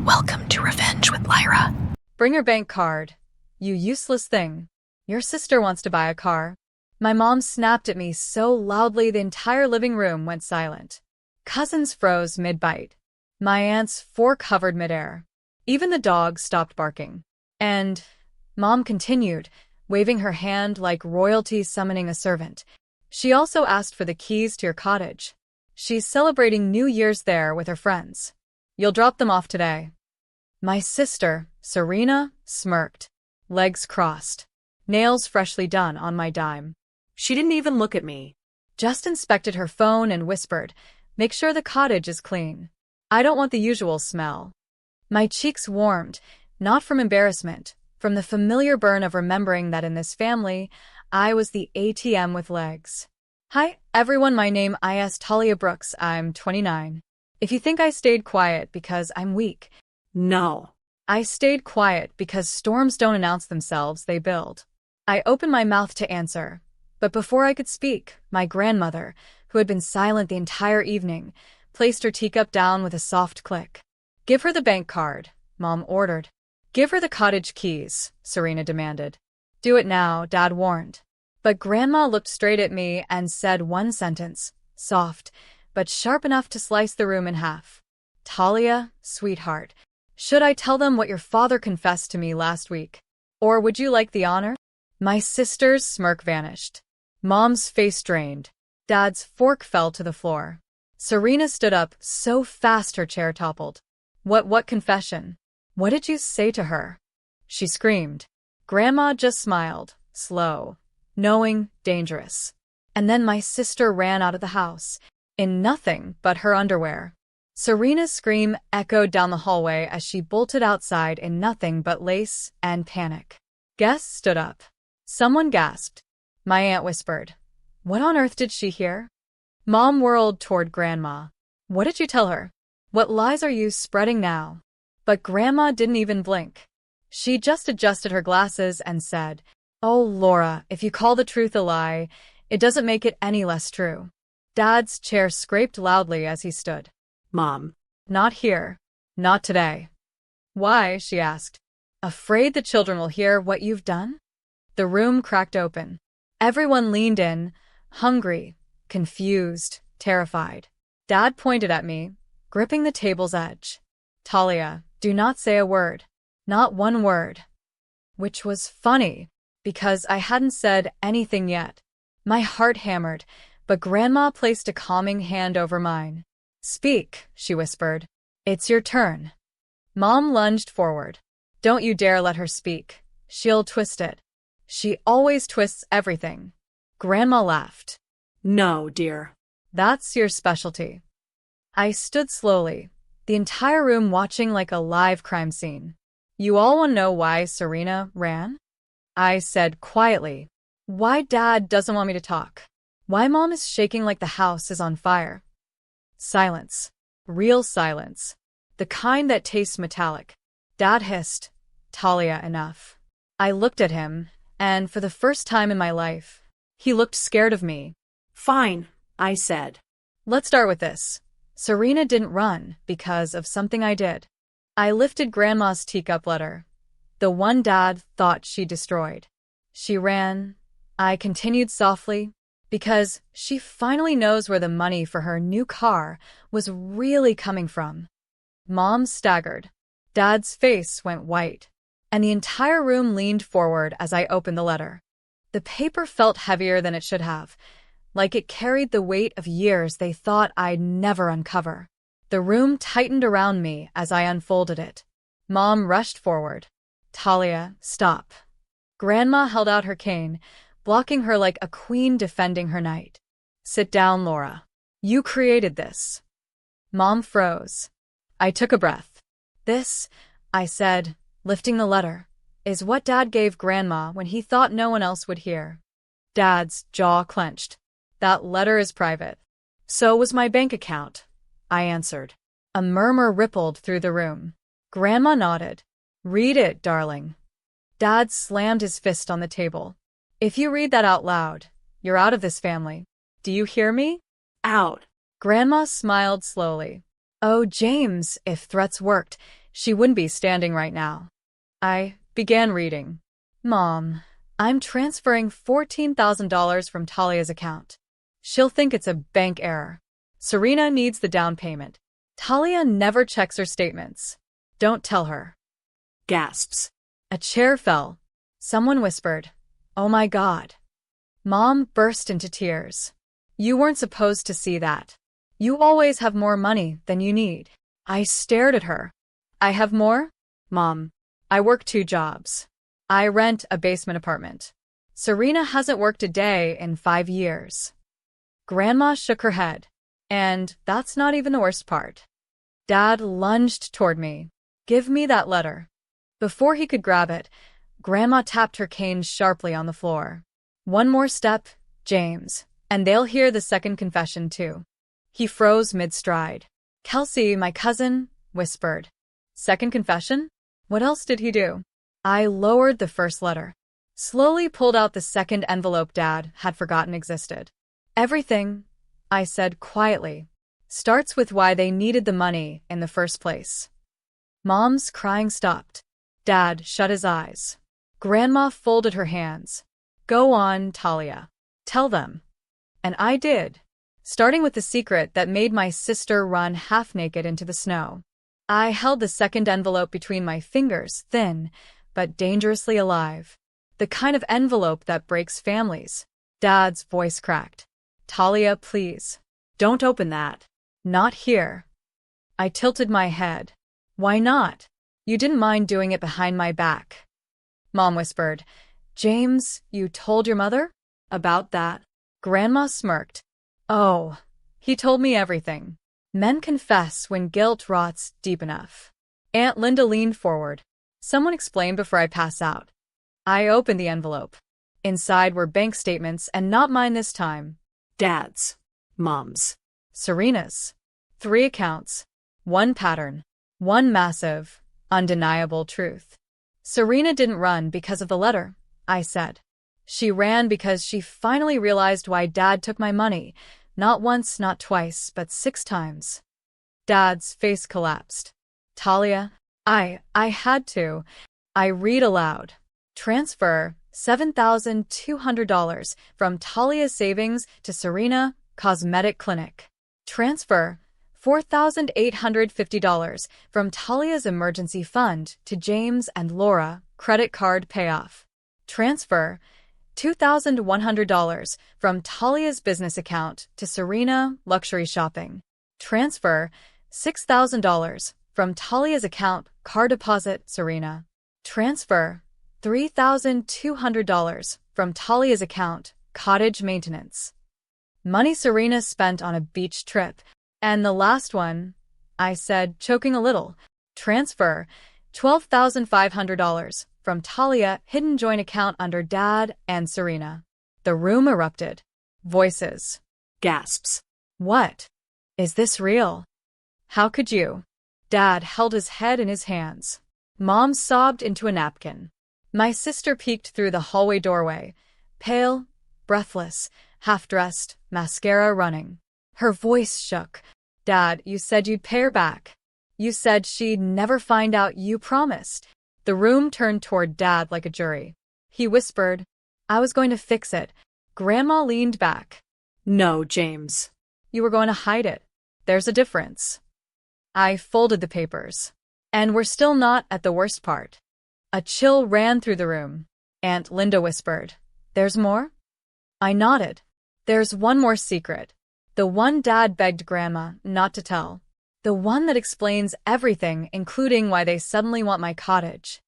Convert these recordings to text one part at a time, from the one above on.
Welcome to Revenge with Lyra. Bring your bank card. You useless thing. Your sister wants to buy a car. My mom snapped at me so loudly the entire living room went silent. Cousins froze mid-bite. My aunts fork-hovered midair. Even the dog stopped barking. And Mom continued, waving her hand like royalty summoning a servant. She also asked for the keys to your cottage. She's celebrating New Year's there with her friends. You'll drop them off today. My sister, Serena, smirked, legs crossed, nails freshly done on my dime. She didn't even look at me. Just inspected her phone and whispered, "Make sure the cottage is clean. I don't want the usual smell." My cheeks warmed, not from embarrassment, from the familiar burn of remembering that in this family, I was the ATM with legs. Hi, everyone, my name is Talia Brooks, I'm 29. If you think I stayed quiet because I'm weak, No. I stayed quiet because storms don't announce themselves, they build. I opened my mouth to answer, but before I could speak, my grandmother, who had been silent the entire evening, placed her teacup down with a soft click. "Give her the bank card," Mom ordered. "Give her the cottage keys," Serena demanded. "Do it now," Dad warned. But Grandma looked straight at me and said one sentence, soft, but sharp enough to slice the room in half. "Talia, sweetheart, should I tell them what your father confessed to me last week? Or would you like the honor?" My sister's smirk vanished. Mom's face drained. Dad's fork fell to the floor. Serena stood up so fast her chair toppled. What confession? What did you say to her?" She screamed. Grandma just smiled, slow, knowing, dangerous. And then my sister ran out of the house, in nothing but her underwear. Serena's scream echoed down the hallway as she bolted outside in nothing but lace and panic. Guests stood up. Someone gasped. My aunt whispered, "What on earth did she hear?" Mom whirled toward Grandma. "What did you tell her? What lies are you spreading now?" But Grandma didn't even blink. She just adjusted her glasses and said, "Oh, Laura, if you call the truth a lie, it doesn't make it any less true." Dad's chair scraped loudly as he stood. Mom. "Not here. Not today." "Why?" she asked. "Afraid the children will hear what you've done?" The room cracked open. Everyone leaned in, hungry, confused, terrified. Dad pointed at me, gripping the table's edge. "Talia, do not say a word. Not one word." Which was funny, because I hadn't said anything yet. My heart hammered, but Grandma placed a calming hand over mine. "Speak," she whispered. "It's your turn." Mom lunged forward. "Don't you dare let her speak. She'll twist it. She always twists everything." Grandma laughed. No, dear. "That's your specialty." I stood slowly, the entire room watching like a live crime scene. "You all want to know why Serena ran?" I said quietly. "Why Dad doesn't want me to talk. Why Mom is shaking like the house is on fire." Silence. Real silence. The kind that tastes metallic. Dad hissed, "Talia, enough." I looked at him, and for the first time in my life, he looked scared of me. Fine, I said. "Let's start with this. Serena didn't run because of something I did." I lifted Grandma's teacup letter, the one Dad thought she destroyed. "She ran," I continued softly, "because she finally knows where the money for her new car was really coming from." Mom staggered. Dad's face went white, and the entire room leaned forward as I opened the letter. The paper felt heavier than it should have, like it carried the weight of years they thought I'd never uncover. The room tightened around me as I unfolded it. Mom rushed forward. "Talia, stop." Grandma held out her cane, blocking her like a queen defending her knight. "Sit down, Laura. You created this." Mom froze. I took a breath. "This," I said, lifting the letter, "is what Dad gave Grandma when he thought no one else would hear." Dad's jaw clenched. "That letter is private." "So was my bank account," I answered. A murmur rippled through the room. Grandma nodded. "Read it, darling." Dad slammed his fist on the table. "If you read that out loud, you're out of this family. Do you hear me?" Out. Grandma smiled slowly. "Oh, James, if threats worked, she wouldn't be standing right now. I began reading. Mom, I'm transferring $14,000 from Talia's account. She'll think it's a bank error. Serena needs the down payment. Talia never checks her statements. Don't tell her. Gasps. A chair fell. Someone whispered, "Oh my God." Mom burst into tears. You weren't supposed to see that. You always have more money than you need. I stared at her. I have more? Mom, I work 2 jobs. I rent a basement apartment. Serena hasn't worked a day in 5 years. Grandma shook her head. And that's not even the worst part. Dad lunged toward me. Give me that letter. Before he could grab it, Grandma tapped her cane sharply on the floor. One more step, James, and they'll hear the second confession too. He froze mid-stride. Kelsey, my cousin, whispered. Second confession? What else did he do? I lowered the first letter. Slowly pulled out the second envelope Dad had forgotten existed. Everything, I said quietly, starts with why they needed the money in the first place. Mom's crying stopped. Dad shut his eyes. Grandma folded her hands. Go on, Talia. Tell them. And I did, starting with the secret that made my sister run half-naked into the snow. I held the second envelope between my fingers, thin, but dangerously alive. The kind of envelope that breaks families. Dad's voice cracked. Talia, please. Don't open that. Not here. I tilted my head. Why not? You didn't mind doing it behind my back. Mom whispered. James, you told your mother? About that? Grandma smirked. Oh, he told me everything. Men confess when guilt rots deep enough. Aunt Linda leaned forward. Someone explain before I pass out. I opened the envelope. Inside were bank statements, and not mine this time. Dad's. Mom's. Serena's. 3 accounts. 1 pattern. 1 massive, undeniable truth. Serena didn't run because of the letter, I said. She ran because she finally realized why Dad took my money. Not once, not twice, but 6 times. Dad's face collapsed. Talia, I had to. I read aloud. Transfer $7,200 from Talia's savings to Serena Cosmetic Clinic. Transfer $4,850 from Talia's emergency fund to James and Laura credit card payoff. Transfer $2,100 from Talia's business account to Serena luxury shopping. Transfer $6,000 from Talia's account car deposit Serena. Transfer $3,200 from Talia's account cottage maintenance. Money Serena spent on a beach trip. And the last one, I said, choking a little. Transfer $12,500 from Talia hidden joint account under Dad and Serena. The room erupted. Voices. Gasps. What? Is this real? How could you? Dad held his head in his hands. Mom sobbed into a napkin. My sister peeked through the hallway doorway, pale, breathless, half-dressed, mascara running. Her voice shook. Dad, you said you'd pay her back. You said she'd never find out you promised. The room turned toward Dad like a jury. He whispered, I was going to fix it. Grandma leaned back. No, James. You were going to hide it. There's a difference. I folded the papers. And we're still not at the worst part. A chill ran through the room. Aunt Linda whispered, There's more? I nodded. There's one more secret. The one Dad begged Grandma not to tell. The one that explains everything, including why they suddenly want my cottage.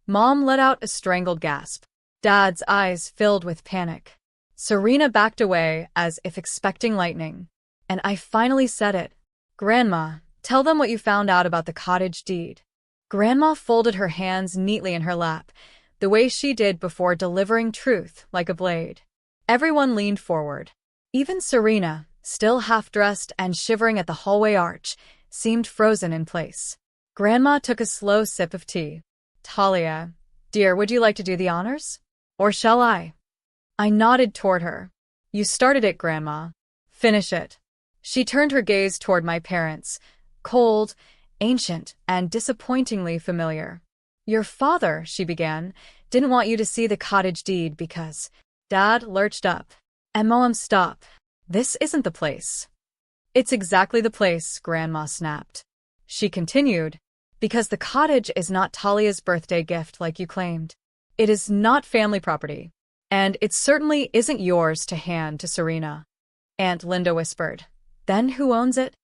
Mom let out a strangled gasp. Dad's eyes filled with panic. Serena backed away as if expecting lightning. And I finally said it. Grandma, tell them what you found out about the cottage deed. Grandma folded her hands neatly in her lap, the way she did before delivering truth like a blade. Everyone leaned forward. Even Serena, still half-dressed and shivering at the hallway arch, seemed frozen in place. Grandma took a slow sip of tea. Talia, dear, would you like to do the honors? Or shall I? I nodded toward her. You started it, Grandma. Finish it. She turned her gaze toward my parents, cold, ancient and disappointingly familiar. Your father, she began, didn't want you to see the cottage deed because… Dad lurched up. Mom, stop. This isn't the place. It's exactly the place, Grandma snapped. She continued, because the cottage is not Talia's birthday gift like you claimed. It is not family property. And it certainly isn't yours to hand to Serena. Aunt Linda whispered. Then who owns it?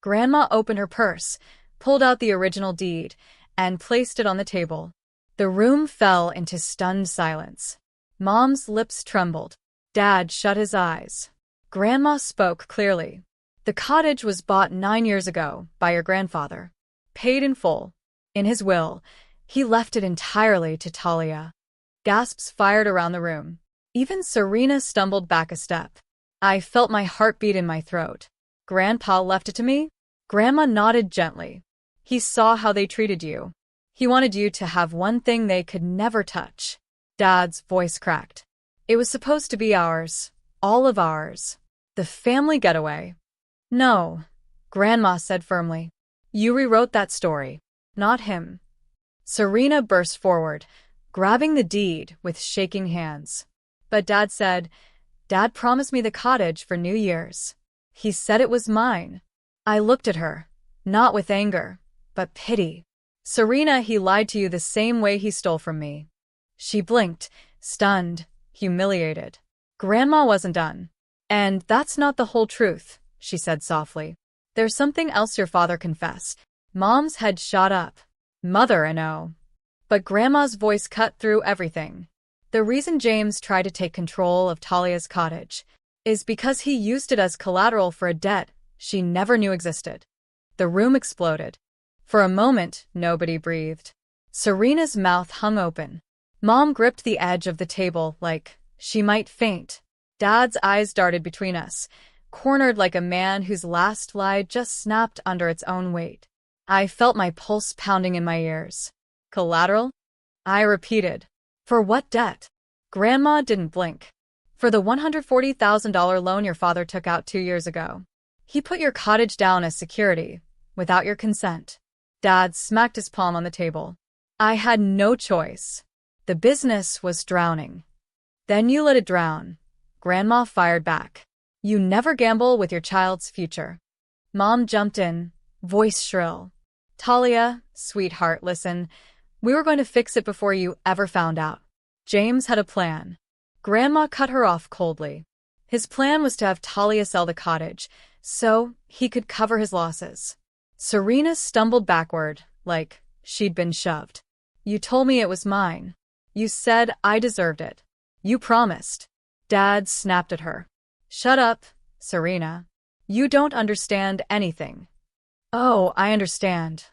Grandma opened her purse, pulled out the original deed, and placed it on the table. The room fell into stunned silence. Mom's lips trembled. Dad shut his eyes. Grandma spoke clearly. The cottage was bought 9 years ago by your grandfather. Paid in full. In his will, he left it entirely to Talia. Gasps fired around the room. Even Serena stumbled back a step. I felt my heartbeat in my throat. Grandpa left it to me? Grandma nodded gently. He saw how they treated you. He wanted you to have one thing they could never touch. Dad's voice cracked. It was supposed to be ours. All of ours. The family getaway. No, Grandma said firmly. You rewrote that story, not him. Serena burst forward, grabbing the deed with shaking hands. But Dad said, Dad promised me the cottage for New Year's. He said it was mine. I looked at her, not with anger, but pity. Serena, he lied to you the same way he stole from me. She blinked, stunned, humiliated. Grandma wasn't done. And that's not the whole truth, she said softly. There's something else your father confessed. Mom's head shot up. Mother, I know. But Grandma's voice cut through everything. The reason James tried to take control of Talia's cottage is because he used it as collateral for a debt she never knew existed. The room exploded. For a moment, nobody breathed. Serena's mouth hung open. Mom gripped the edge of the table like she might faint. Dad's eyes darted between us, cornered like a man whose last lie just snapped under its own weight. I felt my pulse pounding in my ears. Collateral? I repeated. For what debt? Grandma didn't blink. For the $140,000 loan your father took out 2 years ago. He put your cottage down as security, without your consent. Dad smacked his palm on the table. I had no choice. The business was drowning. Then you let it drown. Grandma fired back. You never gamble with your child's future. Mom jumped in, voice shrill. Talia, sweetheart, listen. We were going to fix it before you ever found out. James had a plan. Grandma cut her off coldly. His plan was to have Talia sell the cottage, so he could cover his losses. Serena stumbled backward, like she'd been shoved. You told me it was mine. You said I deserved it. You promised. Dad snapped at her. Shut up, Serena. You don't understand anything. Oh, I understand,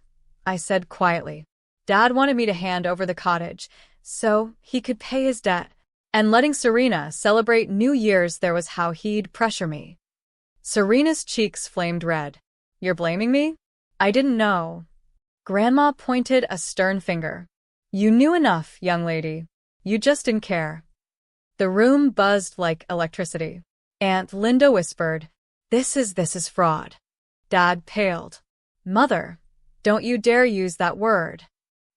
I said quietly. Dad wanted me to hand over the cottage, so he could pay his debt, and letting Serena celebrate New Year's there was how he'd pressure me. Serena's cheeks flamed red. You're blaming me? I didn't know. Grandma pointed a stern finger. You knew enough, young lady. You just didn't care. The room buzzed like electricity. Aunt Linda whispered, This is fraud. Dad paled. Mother, don't you dare use that word.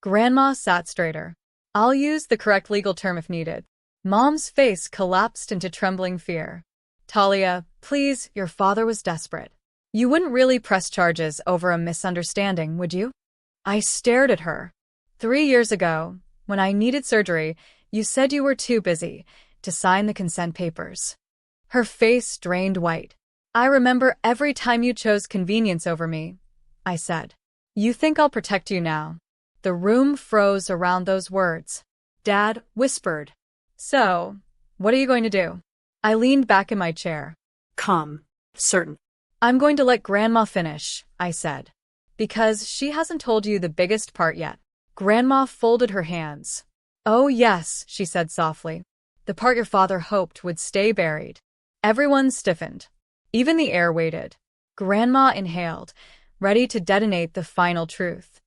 Grandma sat straighter. I'll use the correct legal term if needed. Mom's face collapsed into trembling fear. Talia, please, your father was desperate. You wouldn't really press charges over a misunderstanding, would you? I stared at her. 3 years ago, when I needed surgery, you said you were too busy to sign the consent papers. Her face drained white. I remember every time you chose convenience over me, I said. You think I'll protect you now? The room froze around those words. Dad whispered. So, what are you going to do? I leaned back in my chair. Calm. Certain. I'm going to let Grandma finish, I said. Because she hasn't told you the biggest part yet. Grandma folded her hands. Oh yes, she said softly. The part your father hoped would stay buried. Everyone stiffened. Even the air waited. Grandma inhaled, ready to detonate the final truth.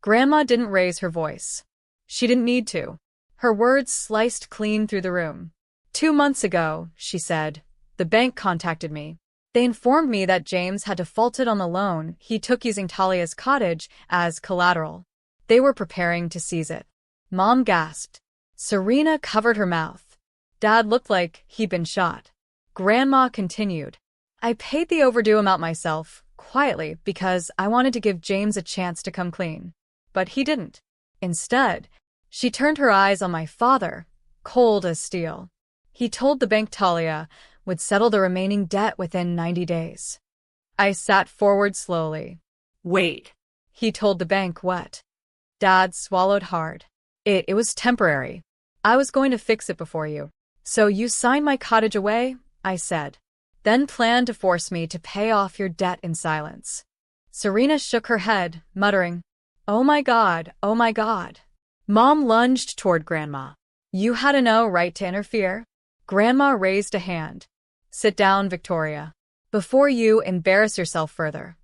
Grandma didn't raise her voice. She didn't need to. Her words sliced clean through the room. 2 months ago, she said, the bank contacted me. They informed me that James had defaulted on the loan he took using Talia's cottage as collateral. They were preparing to seize it. Mom gasped. Serena covered her mouth. Dad looked like he'd been shot. Grandma continued. I paid the overdue amount myself, quietly, because I wanted to give James a chance to come clean. But he didn't. Instead, she turned her eyes on my father, cold as steel. He told the bank Talia would settle the remaining debt within 90 days. I sat forward slowly. Wait. He told the bank what? Dad swallowed hard. It was temporary. I was going to fix it before you. So you signed my cottage away, I said. Then planned to force me to pay off your debt in silence. Serena shook her head, muttering, Oh my God, oh my God. Mom lunged toward Grandma. You had no right to interfere. Grandma raised a hand. Sit down, Victoria, before you embarrass yourself further.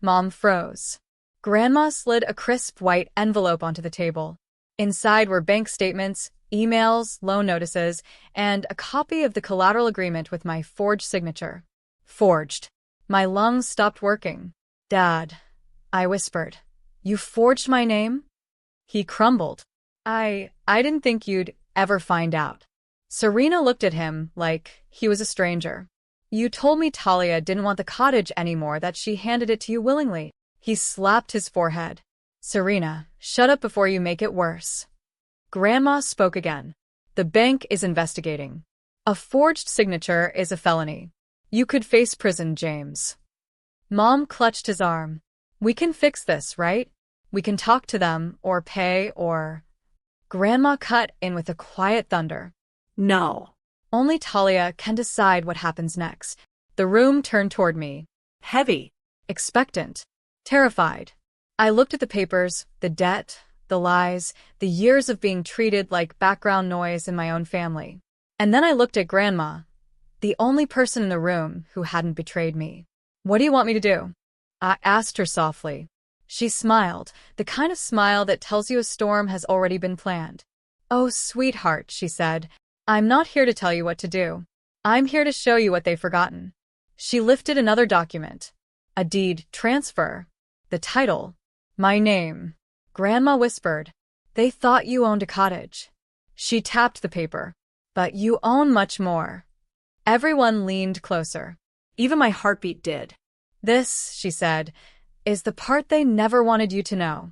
Mom froze. Grandma slid a crisp white envelope onto the table. Inside were bank statements, emails, loan notices, and a copy of the collateral agreement with my forged signature. Forged. My lungs stopped working. Dad, I whispered. You forged my name? He crumbled. I didn't think you'd ever find out. Serena looked at him like he was a stranger. You told me Talia didn't want the cottage anymore, that she handed it to you willingly. He slapped his forehead. Serena, shut up before you make it worse. Grandma spoke again. The bank is investigating. A forged signature is a felony. You could face prison, James. Mom clutched his arm. We can fix this, right? We can talk to them, or pay, or... Grandma cut in with a quiet thunder. No. Only Talia can decide what happens next. The room turned toward me. Heavy. Expectant. Terrified. I looked at the papers, the debt, the lies, the years of being treated like background noise in my own family. And then I looked at Grandma, the only person in the room who hadn't betrayed me. What do you want me to do? I asked her softly. She smiled, the kind of smile that tells you a storm has already been planned. Oh, sweetheart, she said. I'm not here to tell you what to do. I'm here to show you what they've forgotten. She lifted another document. A deed transfer. The title. My name. Grandma whispered. They thought you owned a cottage. She tapped the paper. But you own much more. Everyone leaned closer. Even my heartbeat did. This, she said, is the part they never wanted you to know.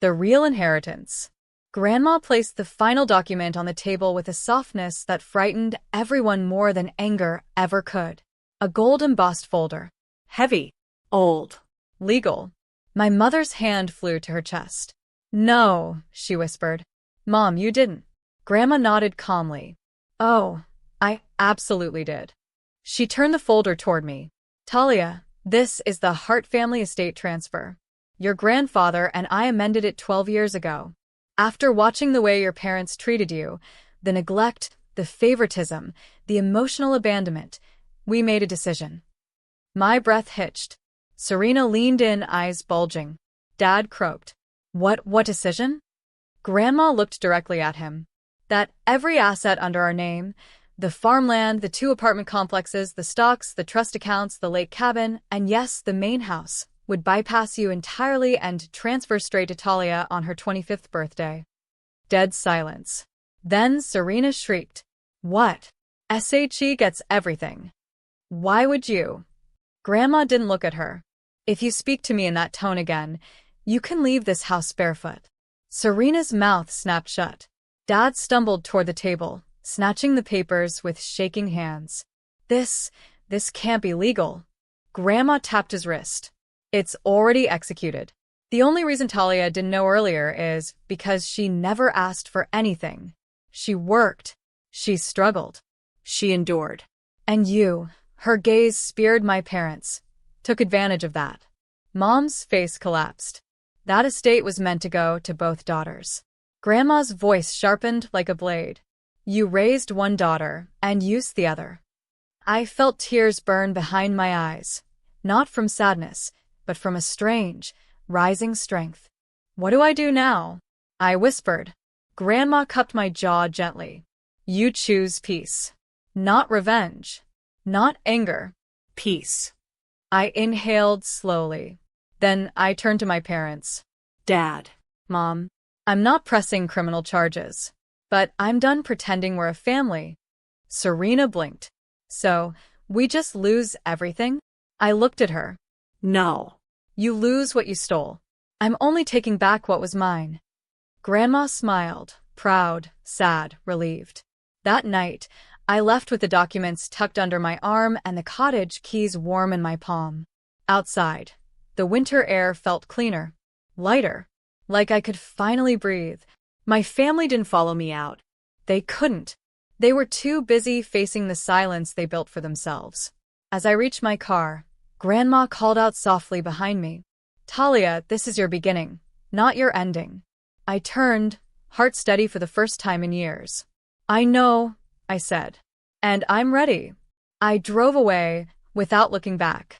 The real inheritance. Grandma placed the final document on the table with a softness that frightened everyone more than anger ever could. A gold-embossed folder. Heavy. Old. Legal. My mother's hand flew to her chest. No, she whispered. Mom, you didn't. Grandma nodded calmly. Oh, I absolutely did. She turned the folder toward me. Talia, this is the Hart family estate transfer. Your grandfather and I amended it 12 years ago. After watching the way your parents treated you, the neglect, the favoritism, the emotional abandonment, we made a decision. My breath hitched. Serena leaned in, eyes bulging. Dad croaked. What decision? Grandma looked directly at him. That every asset under our name, the farmland, the 2 apartment complexes, the stocks, the trust accounts, the lake cabin, and yes, the main house, would bypass you entirely and transfer straight to Talia on her 25th birthday. Dead silence. Then Serena shrieked. What? SHE gets everything. Why would you? Grandma didn't look at her. If you speak to me in that tone again, you can leave this house barefoot. Serena's mouth snapped shut. Dad stumbled toward the table, snatching the papers with shaking hands. This can't be legal. Grandma tapped his wrist. It's already executed. The only reason Talia didn't know earlier is because she never asked for anything. She worked. She struggled. She endured. And you, her gaze speared my parents, took advantage of that. Mom's face collapsed. That estate was meant to go to both daughters. Grandma's voice sharpened like a blade. You raised one daughter and used the other. I felt tears burn behind my eyes, not from sadness, but from a strange, rising strength. What do I do now? I whispered. Grandma cupped my jaw gently. You choose peace. Not revenge. Not anger. Peace. I inhaled slowly. Then I turned to my parents. Dad. Mom, I'm not pressing criminal charges, but I'm done pretending we're a family. Serena blinked. So, we just lose everything? I looked at her. No. You lose what you stole. I'm only taking back what was mine. Grandma smiled, proud, sad, relieved. That night, I left with the documents tucked under my arm and the cottage keys warm in my palm. Outside, the winter air felt cleaner, lighter, like I could finally breathe. My family didn't follow me out. They couldn't. They were too busy facing the silence they built for themselves. As I reached my car, Grandma called out softly behind me. Talia, this is your beginning, not your ending. I turned, heart steady for the first time in years. I know, I said. And I'm ready. I drove away without looking back.